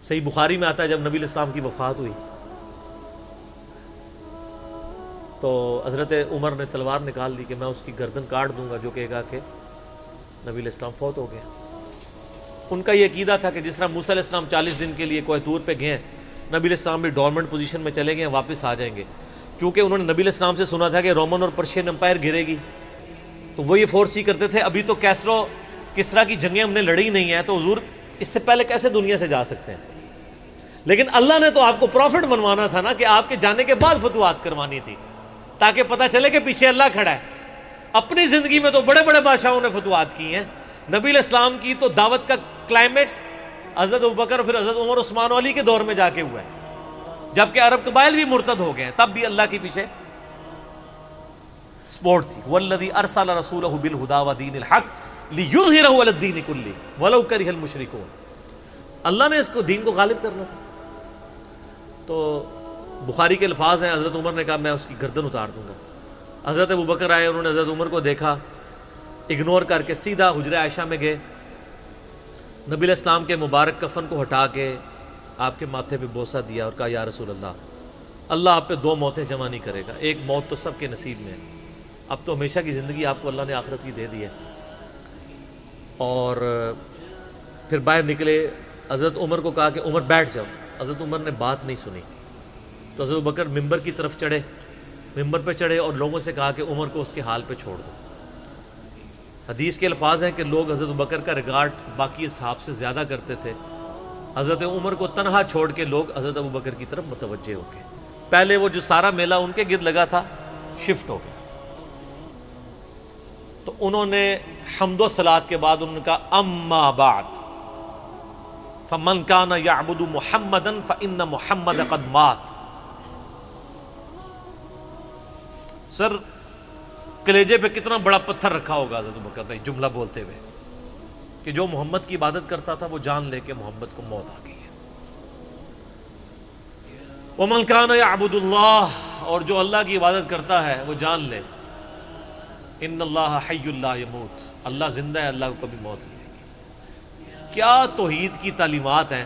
صحیح بخاری میں آتا ہے جب نبی علیہ السلام کی وفات ہوئی تو حضرت عمر نے تلوار نکال لی کہ میں اس کی گردن کاٹ دوں گا جو کہے گا کہ نبی علیہ السلام فوت ہو گیا۔ ان کا یہ عقیدہ تھا کہ جس طرح موسیٰ علیہ السلام 40 دن کے لیے کوہ طور پہ گئے، نبی علیہ السلام بھی ڈورمنٹ پوزیشن میں چلے گئے، واپس آ جائیں گے، کیونکہ انہوں نے نبی علیہ السلام سے سنا تھا کہ رومن اور پرشین امپائر گرے گی، تو وہ یہ فورس ہی کرتے تھے ابھی تو کیسرو کسرا کی جنگیں ہم نے لڑی نہیں ہیں، تو حضور اس سے پہلے کیسے دنیا سے جا سکتے ہیں؟ لیکن اللہ نے تو آپ کو پروفٹ بنوانا تھا نا، کہ آپ کے جانے کے بعد فتوحات کروانی تھی، تاکہ پتہ چلے کہ پیچھے اللہ کھڑا ہے۔ اپنی زندگی میں تو بڑے بڑے بادشاہوں نے فتوحات کی ہیں، نبی علیہ السلام کی تو دعوت کا کلائمیکس حضرت ابوبکر اور پھر حضرت عمر عثمان و علی کے دور میں جا کے ہوا ہے، جبکہ عرب قبائل بھی مرتد ہو گئے ہیں، تب بھی اللہ کے پیچھے سپورٹ تھی۔ والذی ارسل رسولہ بالہدی ودین الحق لیظہرہ علی الدین کلہ ولو کرہ المشرکون، اللہ نے اس کو دین کو غالب کرنا تھا۔ تو بخاری کے الفاظ ہیں، حضرت عمر نے کہا میں اس کی گردن اتار دوں گا۔ حضرت ابوبکر آئے، انہوں نے حضرت عمر کو دیکھا، اگنور کر کے سیدھا حجرہ عائشہ میں گئے، نبی علیہ السلام کے مبارک کفن کو ہٹا کے آپ کے ماتھے پہ بوسہ دیا اور کہا یا رسول اللہ آپ پہ 2 موتیں جمع نہیں کرے گا، ایک موت تو سب کے نصیب میں ہے، اب تو ہمیشہ کی زندگی آپ کو اللہ نے آخرت کی دے دی ہے۔ اور پھر باہر نکلے، حضرت عمر کو کہا کہ عمر بیٹھ جاؤ، حضرت عمر نے بات نہیں سنی، تو حضرت بکر ممبر کی طرف چڑھے، ممبر پہ چڑھے اور لوگوں سے کہا کہ عمر کو اس کے حال پہ چھوڑ دو۔ حدیث کے الفاظ ہیں کہ لوگ حضرت بکر کا ریگارڈ باقی اصحاب سے زیادہ کرتے تھے، حضرت عمر کو تنہا چھوڑ کے لوگ حضرت ابو بکر کی طرف متوجہ ہو گئے۔ پہلے وہ جو سارا میلہ ان کے گرد لگا تھا شفٹ ہو گیا، تو انہوں نے حمد و صلات کے بعد انہوں نے کہا اما بعد فمن کان یعبد محمدا فإن محمد قد مات۔ سر کلیجے پہ کتنا بڑا پتھر رکھا ہوگا حضرت بکر نے جملہ بولتے ہوئے کہ جو محمد کی عبادت کرتا تھا وہ جان لے کہ محمد کو موت آ گئی ہے۔ ومن کان یعبد اللہ، اور جو اللہ کی عبادت کرتا ہے وہ جان لے ان اللہ حی لا یموت، اللہ زندہ ہے، اللہ کو کبھی موت نہیں آئے گی۔ کیا توحید کی تعلیمات ہیں!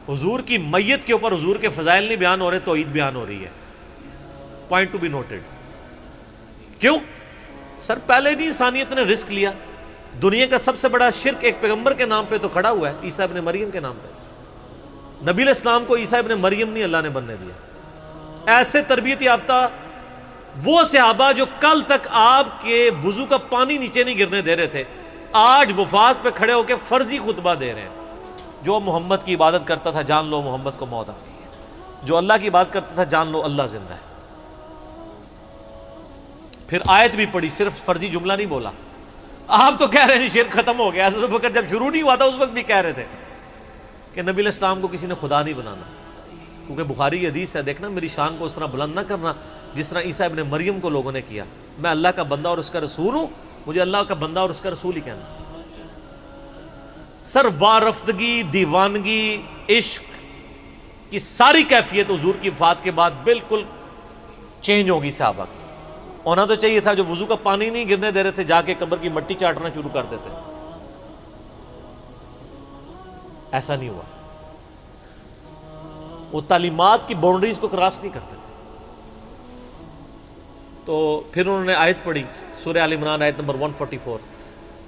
حضور کی میت کے اوپر حضور کے فضائل نہیں بیان ہو رہے، توحید بیان ہو رہی ہے۔ Point to be noted. کیوں؟ سر پہلے نہیں انسانیت نے رسک لیا، دنیا کا سب سے بڑا شرک ایک پیغمبر کے نام پہ تو کھڑا ہوا ہے، عیسیٰ ابن مریم کے نام پہ۔ نبی علیہ السلام کو عیسیٰ ابن مریم نہیں اللہ نے بننے دیا۔ ایسے تربیت یافتہ وہ صحابہ جو کل تک آپ کے وضو کا پانی نیچے نہیں گرنے دے رہے تھے، آج وفات پہ کھڑے ہو کے فرضی خطبہ دے رہے ہیں۔ جو محمد کی عبادت کرتا تھا جان لو محمد کو موت آ گئی ہے، جو اللہ کی عبادت کرتا تھا جان لو اللہ زندہ ہے۔ پھر آیت بھی پڑھی، صرف فرضی جملہ نہیں بولا۔ آپ تو کہہ رہے ہیں شرک ختم ہو گیا، حضرت بکر جب شروع نہیں ہوا تھا اس وقت بھی کہہ رہے تھے کہ نبی علیہ السلام کو کسی نے خدا نہیں بنانا، کیونکہ بخاری کی حدیث ہے، دیکھنا میری شان کو اس طرح بلند نہ کرنا جس طرح عیسیٰ ابن مریم کو لوگوں نے کیا۔ میں اللہ کا بندہ اور اس کا رسول ہوں، مجھے اللہ کا بندہ اور اس کا رسول ہی کہنا۔ سر وارفتگی، دیوانگی، عشق کی ساری کیفیت حضور کی وفات کے بعد بالکل چینج ہوگی صحابہ کی۔ ہونا تو چاہیے تھا جو وضو کا پانی نہیں گرنے دے رہے تھے جا کے قبر کی مٹی چاٹنا شروع کر دیتے، ایسا نہیں ہوا۔ وہ تعلیمات کی باؤنڈریز کو کراس نہیں کرتے تھے۔ تو پھر انہوں نے آیت پڑھی، سورہ آل عمران آیت نمبر 144،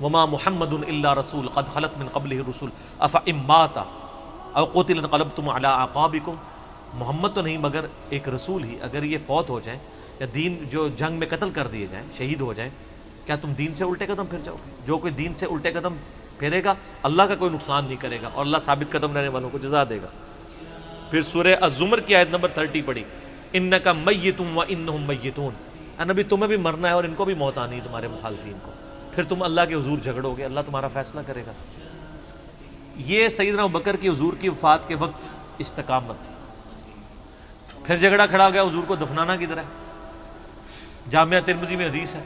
وما محمد الا رسول قد خلت من قبلہ الرسل افإن مات او قتل انقلبتم علی اعقابکم۔ محمد تو نہیں مگر ایک رسول ہی، اگر یہ فوت ہو جائیں یا دین جو جنگ میں قتل کر دیے جائیں، شہید ہو جائیں، کیا تم دین سے الٹے قدم پھر جاؤ گے؟ جو کوئی دین سے الٹے قدم پھیرے گا اللہ کا کوئی نقصان نہیں کرے گا اور اللہ ثابت قدم رہنے والوں کو جزا دے گا۔ پھر سورہ الزمر کی آیت نمبر 30 پڑھی، انک میت وانہم میتون۔ اے نبی تمہیں بھی مرنا ہے اور ان کو بھی موت آنی ہے، تمہارے مخالفین کو، پھر تم اللہ کے حضور جھگڑو گے، اللہ تمہارا فیصلہ کرے گا۔ یہ سیدنا ابوبکر کی حضور کی وفات کے وقت استقامت تھی۔ پھر جھگڑا کھڑا ہو گیا حضور کو دفنانا کدھر ہے؟ جامعہ ترمذی میں حدیث ہے،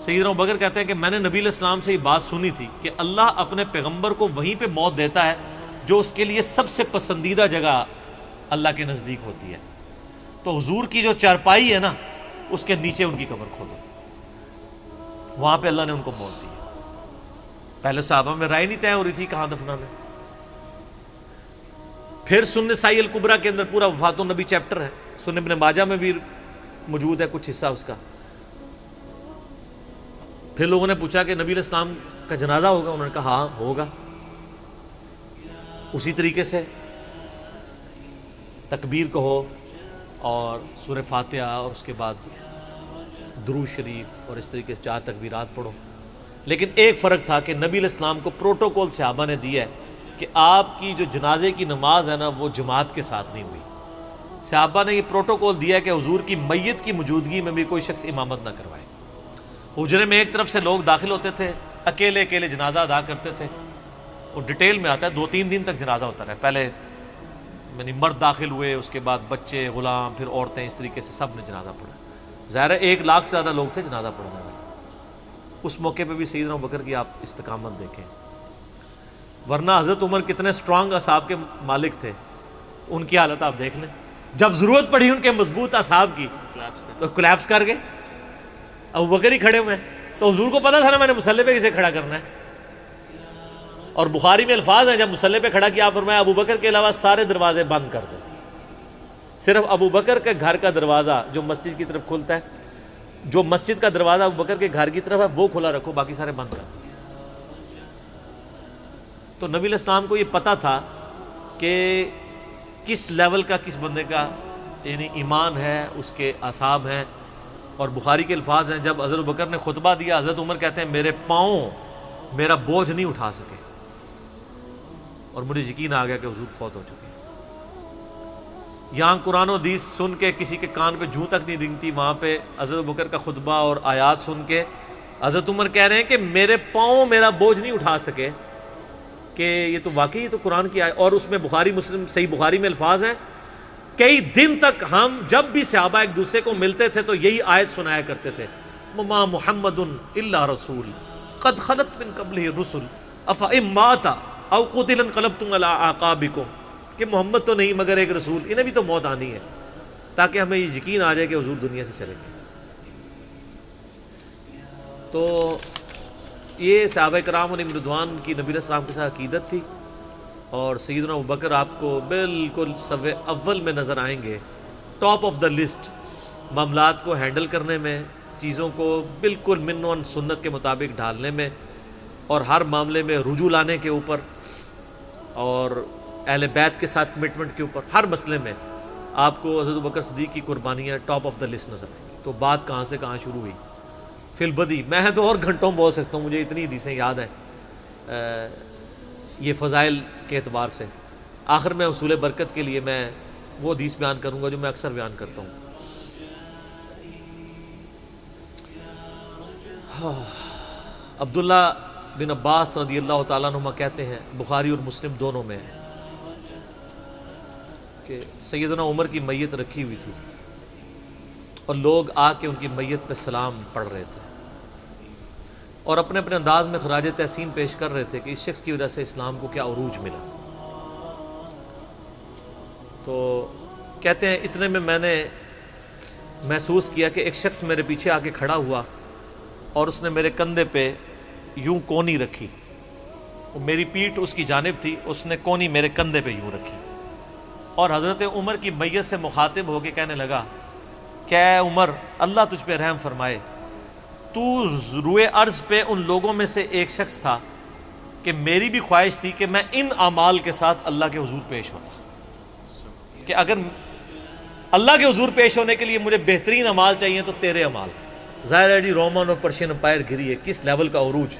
سیدنا ابوبکر کہتے ہیں کہ میں نے نبی علیہ السلام سے یہ بات سنی تھی کہ اللہ اپنے پیغمبر کو وہیں پہ موت دیتا ہے جو اس کے لیے سب سے پسندیدہ جگہ اللہ کے نزدیک ہوتی ہے۔ تو حضور کی جو چارپائی ہے نا اس کے نیچے ان کی قبر کھودو، وہاں پہ اللہ نے ان کو موت دی۔ پہلے صحابہ میں رائے نہیں طے ہو رہی تھی کہاں دفنانا ہے۔ پھر سنن نسائی الکبریٰ کے اندر پورا وفات النبی چیپٹر ہے، سنن ابن ماجہ میں بھی موجود ہے کچھ حصہ اس کا۔ پھر لوگوں نے پوچھا کہ نبی علیہ السلام کا جنازہ ہوگا؟ انہوں نے کہا ہاں ہوگا۔ اسی طریقے سے تکبیر کہو اور سورہ فاتحہ اور اس کے بعد درود شریف اور اس طریقے سے 4 تکبیرات پڑھو۔ لیکن ایک فرق تھا کہ نبی علیہ السلام کو پروٹوکول صحابہ نے دیا ہے کہ آپ کی جو جنازے کی نماز ہے نا وہ جماعت کے ساتھ نہیں ہوئی۔ صحابہ نے یہ پروٹوکول دیا کہ حضور کی میت کی موجودگی میں بھی کوئی شخص امامت نہ کروائے۔ حجرے میں ایک طرف سے لوگ داخل ہوتے تھے، اکیلے اکیلے جنازہ ادا کرتے تھے، اور ڈیٹیل میں آتا ہے 2-3 دن تک جنازہ ہوتا رہا۔ پہلے یعنی مرد داخل ہوئے، اس کے بعد بچے، غلام، پھر عورتیں، اس طریقے سے سب نے جنازہ پڑھا۔ ظاہر ہے 1 لاکھ سے زیادہ لوگ تھے جنازہ پڑھنے والے۔ اس موقع پہ بھی سیدنا ابوبکر کی آپ استقامت دیکھیں، ورنہ حضرت عمر کتنے سٹرانگ اصحاب کے مالک تھے، ان کی حالت آپ دیکھ لیں۔ جب ضرورت پڑی ان کے مضبوط اصحاب کی تو کولیپس کر گئے۔ ابوبکر ہی کھڑے ہوئے ہیں، تو حضور کو پتا تھا نا میں نے مصلی پہ کسے کھڑا کرنا ہے۔ اور بخاری میں الفاظ ہیں، جب مصلی پہ کھڑا کیا فرمایا ابوبکر کے علاوہ سارے دروازے بند کر دو، صرف ابوبکر کے گھر کا دروازہ جو مسجد کی طرف کھلتا ہے، جو مسجد کا دروازہ ابوبکر کے گھر کی طرف ہے وہ کھلا رکھو، باقی سارے بند کر دو۔ تو نبی علیہ السلام کو یہ پتا تھا کہ کس لیول کا کس بندے کا یعنی ایمان ہے، اس کے اعصاب ہیں۔ اور بخاری کے الفاظ ہیں، جب حضرت ابوبکر نے خطبہ دیا، حضرت عمر کہتے ہیں میرے پاؤں میرا بوجھ نہیں اٹھا سکے، اور مجھے یقین آ گیا کہ حضور فوت ہو چکے۔ یہاں قرآن و حدیث سن کے کسی کے کان پہ جوں تک نہیں رنگتی، وہاں پہ حضرت ابوبکر کا خطبہ اور آیات سن کے حضرت عمر کہہ رہے ہیں کہ میرے پاؤں میرا بوجھ نہیں اٹھا سکے، کہ یہ تو واقعی تو قرآن کی آیت۔ اور اس میں بخاری مسلم صحیح بخاری میں الفاظ ہیں، کئی دن تک ہم جب بھی صحابہ ایک دوسرے کو ملتے تھے تو یہی آیت سنایا کرتے تھے، وما محمد الا رسول قد خلت من قبلہ الرسل افئن مات او قتل انقلبتم علی اعقابکم، کہ محمد تو نہیں مگر ایک رسول، انہیں بھی تو موت آنی ہے، تاکہ ہمیں یہ یقین آ جائے کہ حضور دنیا سے چلے گئے۔ تو یہ صحابہ کرام علیہم رضوان کی نبی علیہ السلام کے ساتھ عقیدت تھی۔ اور سیدنا ابوبکر آپ کو بالکل صف اول میں نظر آئیں گے، ٹاپ آف دا لسٹ، معاملات کو ہینڈل کرنے میں، چیزوں کو بالکل من و سنت کے مطابق ڈھالنے میں، اور ہر معاملے میں رجوع لانے کے اوپر، اور اہل بیت کے ساتھ کمٹمنٹ کے اوپر، ہر مسئلے میں آپ کو حضرت ابوبکر صدیق کی قربانیاں ٹاپ آف دا لسٹ نظر آئیں گی۔ تو بات کہاں سے کہاں شروع ہوئی، فی البدی میں تو اور گھنٹوں بول سکتا ہوں، مجھے اتنی حدیثیں یاد ہیں یہ فضائل کے اعتبار سے۔ آخر میں حصول برکت کے لیے میں وہ حدیث بیان کروں گا جو میں اکثر بیان کرتا ہوں۔ عبداللہ بن عباس رضی اللہ تعالیٰ عنہما کہتے ہیں، بخاری اور مسلم دونوں میں ہے، کہ سیدنا عمر کی میت رکھی ہوئی تھی اور لوگ آ کے ان کی میت پہ سلام پڑھ رہے تھے، اور اپنے اپنے انداز میں خراج تحسین پیش کر رہے تھے کہ اس شخص کی وجہ سے اسلام کو کیا عروج ملا۔ تو کہتے ہیں اتنے میں میں نے محسوس کیا کہ ایک شخص میرے پیچھے آ کے کھڑا ہوا اور اس نے میرے کندھے پہ یوں کونی رکھی، میری پیٹھ اس کی جانب تھی، اس نے کونی میرے کندھے پہ یوں رکھی، اور حضرت عمر کی میت سے مخاطب ہو کے کہنے لگا کہ اے عمر اللہ تجھ پہ رحم فرمائے، تو روئے ارض پہ ان لوگوں میں سے ایک شخص تھا کہ میری بھی خواہش تھی کہ میں ان اعمال کے ساتھ اللہ کے حضور پیش ہوتا، کہ اگر اللہ کے حضور پیش ہونے کے لیے مجھے بہترین اعمال چاہیے تو تیرے اعمال۔ ظاہر ہے جی رومن اور پرشین امپائر گھری ہے، کس لیول کا عروج،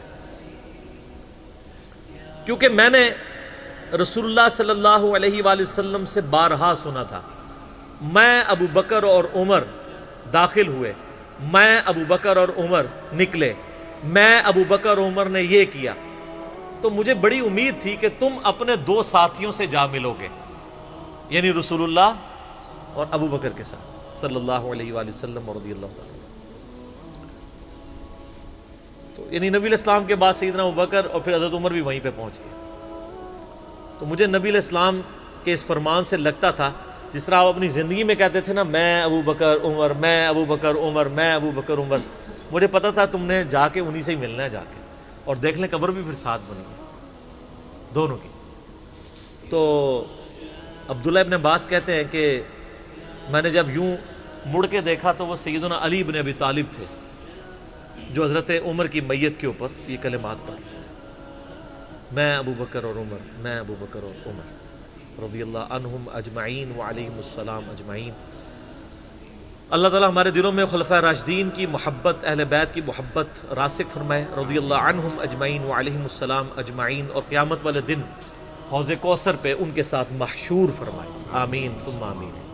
کیونکہ میں نے رسول اللہ صلی اللہ علیہ وآلہ وسلم سے بارہا سنا تھا، میں ابو بکر اور عمر داخل ہوئے، میں ابو بکر اور عمر نکلے، میں ابو بکر اور عمر نے یہ کیا، تو مجھے بڑی امید تھی کہ تم اپنے 2 ساتھیوں سے جا ملو گے، یعنی رسول اللہ اور ابو بکر کے ساتھ صلی اللہ علیہ وآلہ وسلم اور رضی اللہ تعالیٰ۔ تو یعنی نبی علیہ السلام کے بعد سیدنا ابو بکر اور پھر حضرت عمر بھی وہیں پہ پہنچ گئے۔ تو مجھے نبی علیہ السلام کے اس فرمان سے لگتا تھا جس طرح آپ اپنی زندگی میں کہتے تھے نا، میں ابو بکر عمر، میں ابو بکر عمر، میں ابو بکر عمر، مجھے پتا تھا تم نے جا کے انہی سے ہی ملنا ہے جا کے، اور دیکھ لیں قبر بھی پھر ساتھ بنی دونوں کی۔ تو عبداللہ ابن عباس کہتے ہیں کہ میں نے جب یوں مڑ کے دیکھا تو وہ سیدنا علی بن ابی طالب تھے جو حضرت عمر کی میت کے اوپر یہ کلمات پڑھ رہے تھے، میں ابو بکر اور عمر، میں ابو بکر اور عمر رضی اللہ عنہم اجمعین وعلیہم السلام اجمعین۔ اللہ تعالیٰ ہمارے دلوں میں خلفائے راشدین کی محبت، اہل بیت کی محبت راسخ فرمائے رضی اللہ عنہم اجمعین وعلیہم السلام اجمعین، اور قیامت والے دن حوض کوثر پہ ان کے ساتھ محشور فرمائے، آمین ثم آمین۔